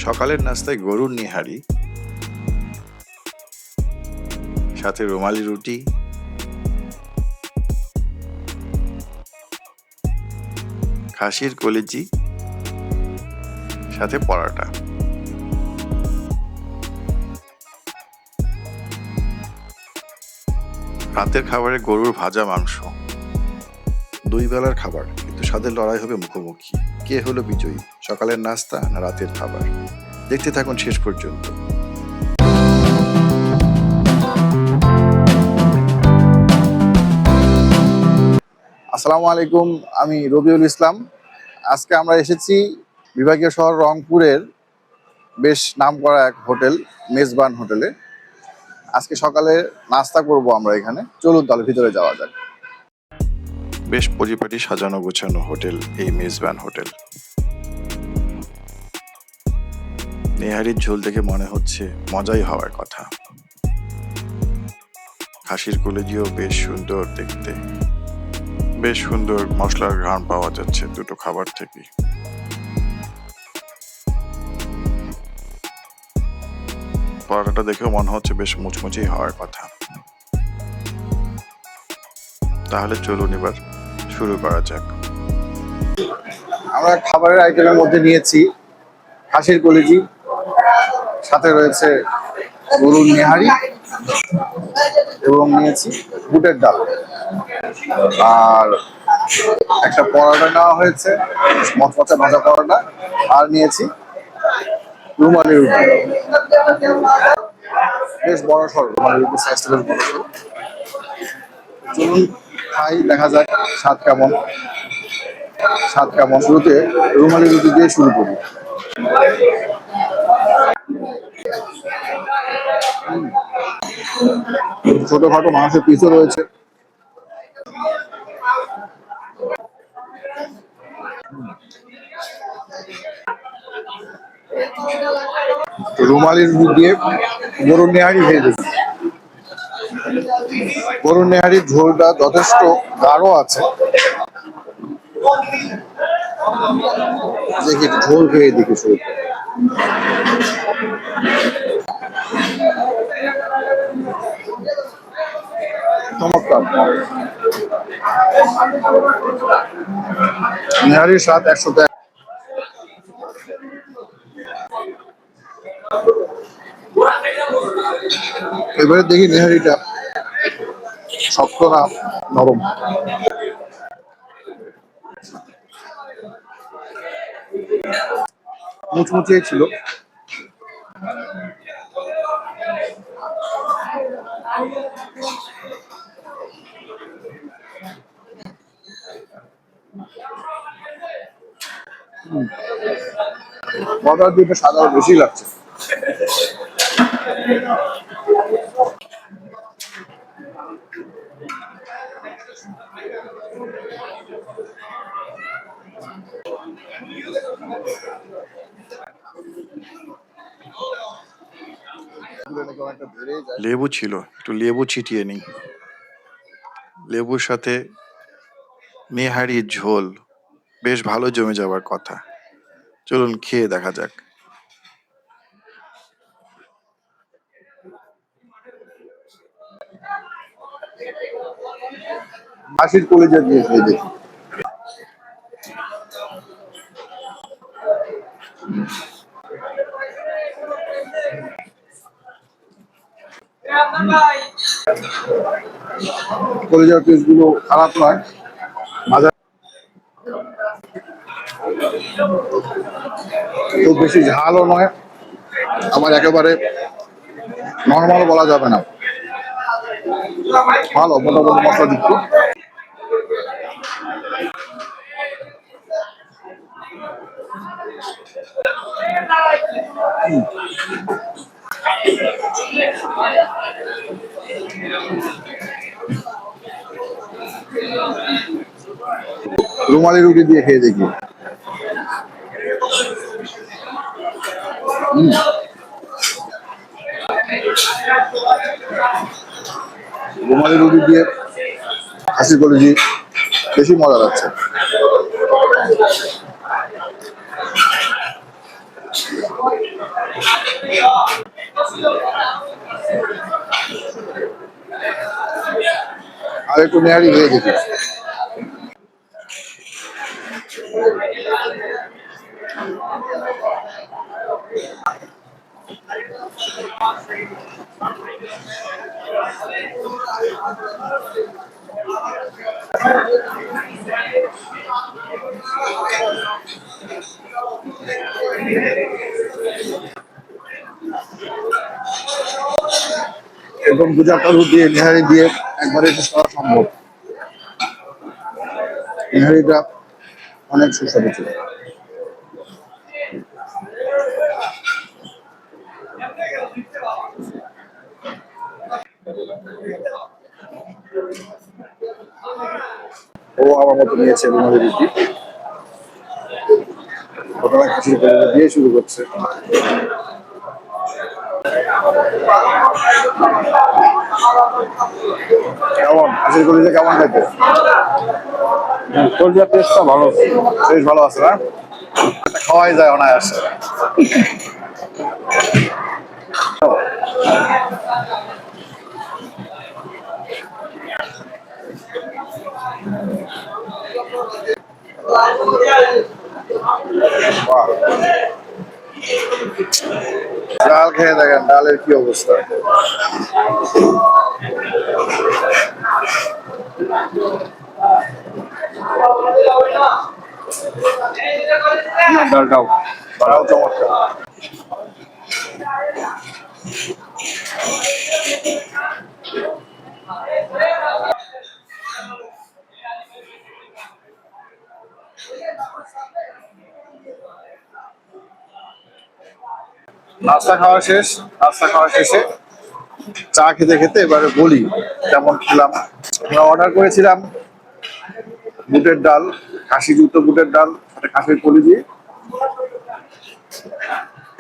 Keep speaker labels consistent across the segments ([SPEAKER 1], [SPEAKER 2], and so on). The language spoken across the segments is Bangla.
[SPEAKER 1] সকালের নাস্তায় গরুর নিহারি, সাথে রুমালি রুটি, খাসির কলিজি, সাথে পরাটা। রাতের খাবারে গরুর ভাজা মাংস। দুই বেলার খাবার, কিন্তু স্বাদের লড়াই হবে মুখোমুখি। কে হলো বিজয়ী, সকালের নাস্তা না রাতের খাবার? দেখতে থাকুন শেষ পর্যন্ত। আসসালামু আলাইকুম, আমি রবিউল ইসলাম। আজকে আমরা এসেছি বিভাগীয় শহর রংপুরের বেশ নামকরা এক হোটেল, মেজবান হোটেলে। আজকে সকালে নাস্তা করব আমরা এখানে। চলুন তাহলে ভিতরে যাওয়া যাক। বেশ পরিপাটি সাজানো গোছানো হোটেল এই মেজবান হোটেল। নেহারির ঝোল দেখে মনে হচ্ছে মজাই হওয়ার কথা। খাসির কলিজিও বেশ সুন্দর দেখতে, বেশ সুন্দর মশলার ঘ্রাণ পাওয়া যাচ্ছে দুটো খাবার থেকে। পরোটাটা দেখেও মনে হচ্ছে বেশ মুচমুচেই হওয়ার কথা। তাহলে চলুন এবার শুরু করা যাক। আমরা খাবারের আইটেমের মধ্যে নিয়েছি খাসির কলিজি, সাথে রয়েছে গরুর নেহারি এবং নিয়েছি বুটের ডাল, আর একটা পরোটা নেওয়া হয়েছে, মচমচে ভাজা পরোটা, আর নিয়েছি রুমালি রুটি। বেশ বড় সড় রুমালি রুটির সাইজটা বেশ বড় সড়। চলুন খাই, দেখা যাক স্বাদ কেমন। শুরুতে রুমালি রুটি দিয়ে শুরু করি। ছোটখাটো মাংসের পিসও রয়েছে। রুমালি রুটি দিয়ে গরুর নেহারি খেয়ে দেখি। গরুর নেহারির ঝোলটা যথেষ্ট গাঢ় আছে। দেখি ঝোল খেয়ে দেখি শুরু। চমৎকার, নেহারির স্বাদ 100তে। এবারে দেখি নেহারিটা শক্ত না নরম। মুচমুচে ছিল। মজার দিকে সাদা বেশি লাগছে। লেবু ছিল, একটু লেবু ছিটিয়ে নিই। লেবুর সাথে নেহারির ঝোল বেশ ভালো জমে যাওয়ার কথা। চলুন খেয়ে দেখা যাক। খাসির কলিজা দিয়ে খেয়ে দেখি। কলিজার পিসগুলো খারাপ নয়, ভাজা খুব বেশি ঝালও নয়, আমার একেবারে নর্মাল বলা যাবে না, ভালো মোটামুটি মশলা যুক্ত। রুমালি রুটি দিয়ে খেয়ে দেখি। রুমালি রুটি দিয়ে খাসির কলিজি বেশি মজা লাগছে। আর একটু নেহারি হয়ে দেখি। এরকম দু চারটা রুট দিয়ে নেহারি দিয়ে একবারে শেষ করা সম্ভব। নেহারিটা অনেক সুস্বাদু ছিল। ও আমার মতো নিয়েছে রুমালি রুটি, প্রথমে খিচুড়ি করে দিয়ে শুরু করছে। কেমন হাসির কলিজা কেমন খেতে? কলিজার টেস্টটা ভালো, বেশ ভালো আছে না? খাওয়াই যায় অনায়াসে। ডাল খেয়ে দেখেন, ডালের কি অবস্থা। ডালটাও ডালটাও চমৎকার। নাস্তা খাওয়া শেষ, নাস্তা খাওয়া শেষে চা খেতে খেতে এবারে বলি কেমন খেলাম। আমরা অর্ডার করেছিলাম বুটের ডাল, কাশিযুক্ত বুটের ডাল, সাথে কাশির কলি দিয়ে,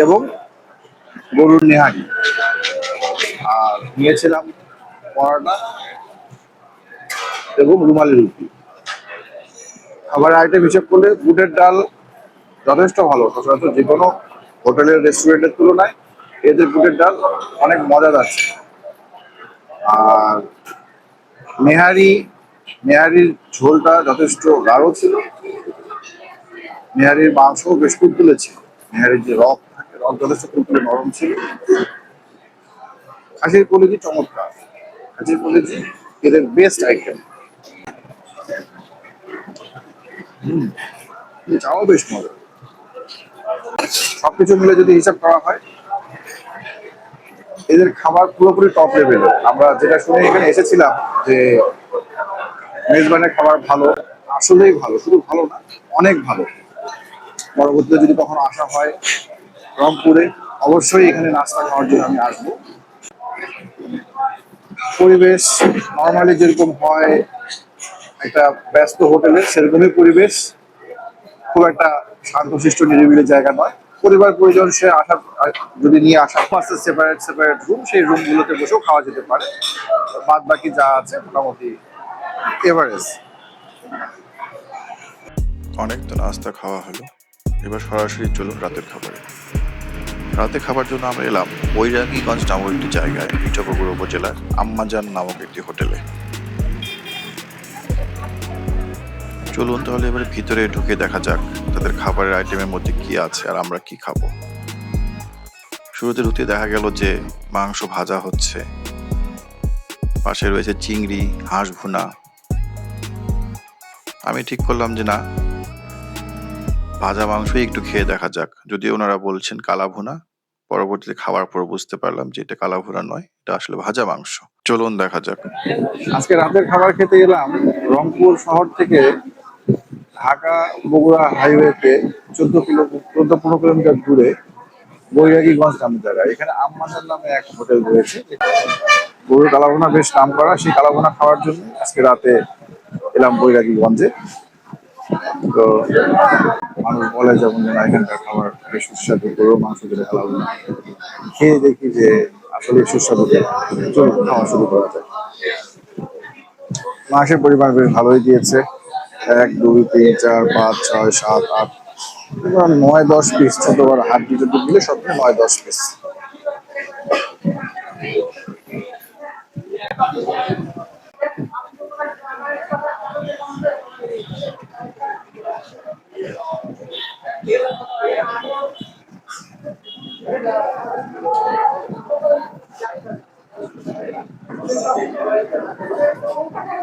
[SPEAKER 1] এবং গরুর নেহারি, আর নিয়েছিলাম পরোটা এবং রুমালি রুটি। খাবারের আইটেম হিসেব করলে বুটের ডাল যথেষ্ট ভালো, সচরাচর যে কোনো হোটেলের রেস্টুরেন্টের তুলনায় এদের বুটের ডাল অনেক মজাদার ছিল। আর নেহারির ঝোলটা যথেষ্ট গাঢ় ছিল, নেহারির মাংস বেশ তুলতুলে ছিল, নেহারির যে রক থাকে রক যথেষ্ট তুলতুলে নরম ছিল। খাসির কলিজি চমৎকার, খাসির কলিজি এদের বেস্ট আইটেম। চাও বেশ মজা। সবকিছু মিলে যদি হিসাব করা হয় এদের খাবার পুরোপুরি টপ লেভেল। আমরা যেটা শুনে এখানে এসেছিলাম যে মেজবানের খাবার ভালো, আসলেই ভালো, শুধু ভালো না অনেক ভালো। পরবর্তীতে যদি কখনো আসা হয় রংপুরে, অবশ্যই এখানে নাস্তা খাওয়ার জন্য আমি আসবো। পরিবেশ নর্মালি যেরকম হয় একটা ব্যস্ত হোটেলে, সেরকমই পরিবেশ, খুব একটা শান্তশিষ্ট নিরিবিলি জায়গা নয়। পরিবার পরিজন সে আসার যদি নিয়ে আসা আছে সেপারেট সেপারেট রুম, সেই রুমগুলোতে বসেও খাওয়া যেতে পারে। বাদ বাকি যা আছে মোটামুটি এভারেজ।
[SPEAKER 2] অনেক তো নাস্তা খাওয়া হলো, এবার সরাসরি চলুন রাতের খাবারে। রাতে খাবার জন্য আমরা এলাম বৈরাগীগঞ্জ নামক একটি জায়গায়, মিঠাপুকুর উপজেলার আম্মাজান নামক একটি হোটেলে। চলুন তাহলে এবার ভিতরে ঢুকে দেখা যাক তাদের খাবারের আইটেমের মধ্যে কি আছে আর আমরা কি খাবো। শুরুতে ঢুকতে দেখা গেল যে মাংস ভাজা হচ্ছে, পাশে রয়েছে চিংড়ি, হাঁস ভুনা। আমি ঠিক করলাম যে না, ভাজা মাংসই একটু খেয়ে দেখা যাক, যদিও ওনারা বলছেন কালা ভুনা। পরবর্তীতে খাওয়ার পর বুঝতে পারলাম যে এটা কালা ভুনা নয়, এটা আসলে ভাজা মাংস। চলুন দেখা যাক।
[SPEAKER 1] আজকে রাতের খাবার খেতে গেলাম রংপুর শহর থেকে ঢাকা বগুড়া হাইওয়েতে 14-15 দূরে বৈরাগীগঞ্জ নামের জায়গায়। এখানে আম্মাজান নামে এক হোটেল রয়েছে, গরুর কালাভুনা বেশ নাম করা। সেই কালাভুনা খাওয়ার জন্য আজকে রাতে এলাম বৈরাগীগঞ্জে। তো মানুষ বলে যেমন যেন এখানকার খাবার বেশ সুস্বাদু, গরুর মাংস দিয়ে কালাভুনা খেয়ে দেখি যে আসলে সুস্বাদু। চলুন খাওয়া শুরু করা যায়। মাংসের পরিমাণ বেশ ভালোই দিয়েছে, 1, 2, 3, 4, 5, 6, 7, 8 এবার 9-10 পিস ছোট বড় হাড্ডি যদি দিলে সব 9-10 পিস।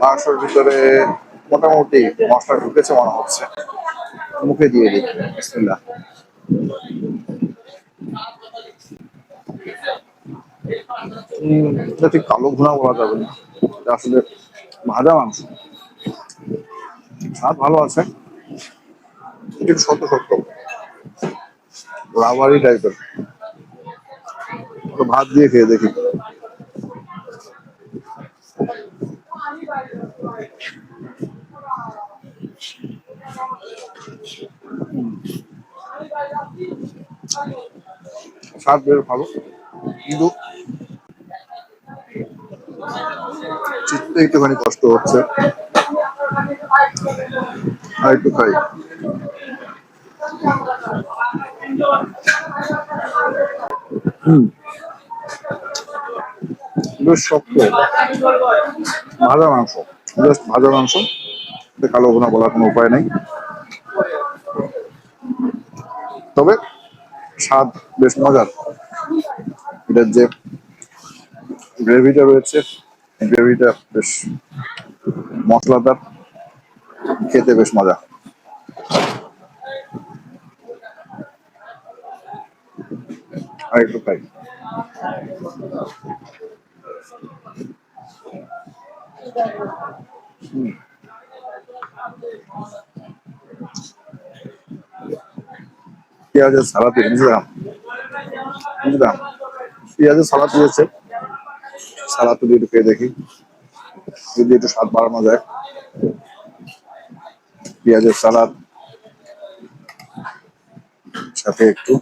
[SPEAKER 1] মাংসের ভিতরে মোটামুটি মশলা ঢুকেছে মনে হচ্ছে, মুখে দিয়ে দিই। বিসমিল্লাহ। এটা ঠিক কালো ভুনা বলা যাবে না, এটা আসলে ভাজা মাংস। স্বাদ ভালো আছে, একটু শক্ত শক্ত রাবারি টাইপের। ভাত দিয়ে খেয়ে দেখি। স্বাদ বেশ ভালো, কিন্তু চিত্তে একটুখানি কষ্ট হচ্ছে। আর একটু খাই। বেশ শক্ত ভাজা মাংস, জাস্ট ভাজা মাংস, এটা কালো ভুনা বলার কোনো উপায় নেই। তবে স্বাদ বেশ মজার। এটার যে গ্রেভিটা রয়েছে, গ্রেভিটা বেশ মশলাদার, খেতে বেশ মজা। আর একটু খাই। পেঁয়াজের সালাদ বুঝলাম, বুঝলাম পেঁয়াজের সালাদ দিয়েছে, সালাদ দিয়ে একটু খেয়ে দেখি যদি একটু স্বাদ বাড়ানো যায়। পেঁয়াজের সালাদ সাথে একটু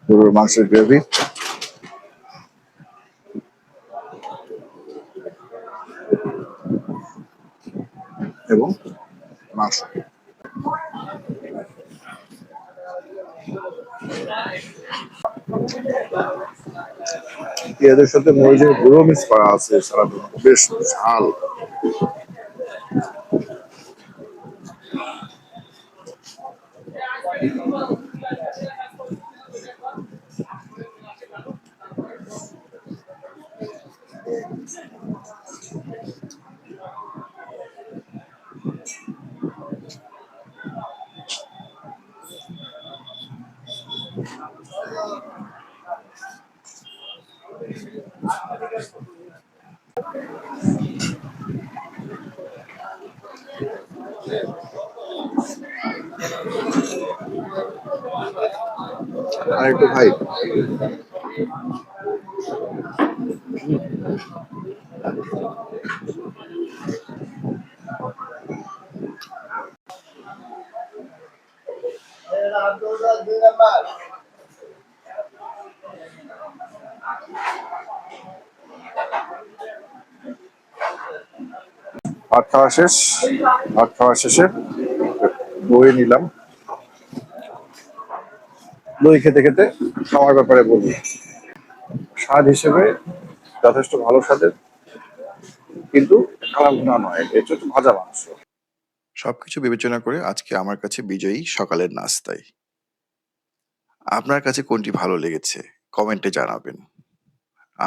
[SPEAKER 1] গরুর মাংসের গ্রেভি এবং মাংস। পেঁয়াজের সাথে মরিচের গুঁড়ো মিক্স করা আছে, সালাদ বেশ ঝাল। আর একটু খাই। ভাত খাওয়া শেষ, ভাত খাওয়া শেষে দই নিলাম। দই খেতে খেতে খাওয়ার ব্যাপারে বলি, স্বাদ হিসেবে যথেষ্ট ভালো স্বাদের, কিন্তু খারাপ ভুনা নয়, এটা হচ্ছে ভাজা মাংস।
[SPEAKER 2] সবকিছু বিবেচনা করে আজকে আমার কাছে বিজয়ী সকালের নাস্তায়। আপনার কাছে কোনটি ভালো লেগেছে কমেন্টে জানাবেন।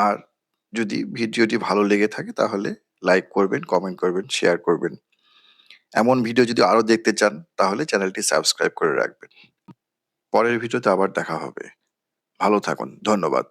[SPEAKER 2] আর যদি ভিডিওটি ভালো লেগে থাকে তাহলে লাইক করবেন, কমেন্ট করবেন, শেয়ার করবেন। এমন ভিডিও যদি আরো দেখতে চান তাহলে চ্যানেলটি সাবস্ক্রাইব করে রাখবেন। পরের ভিডিওতে আবার দেখা হবে। ভালো থাকুন, ধন্যবাদ।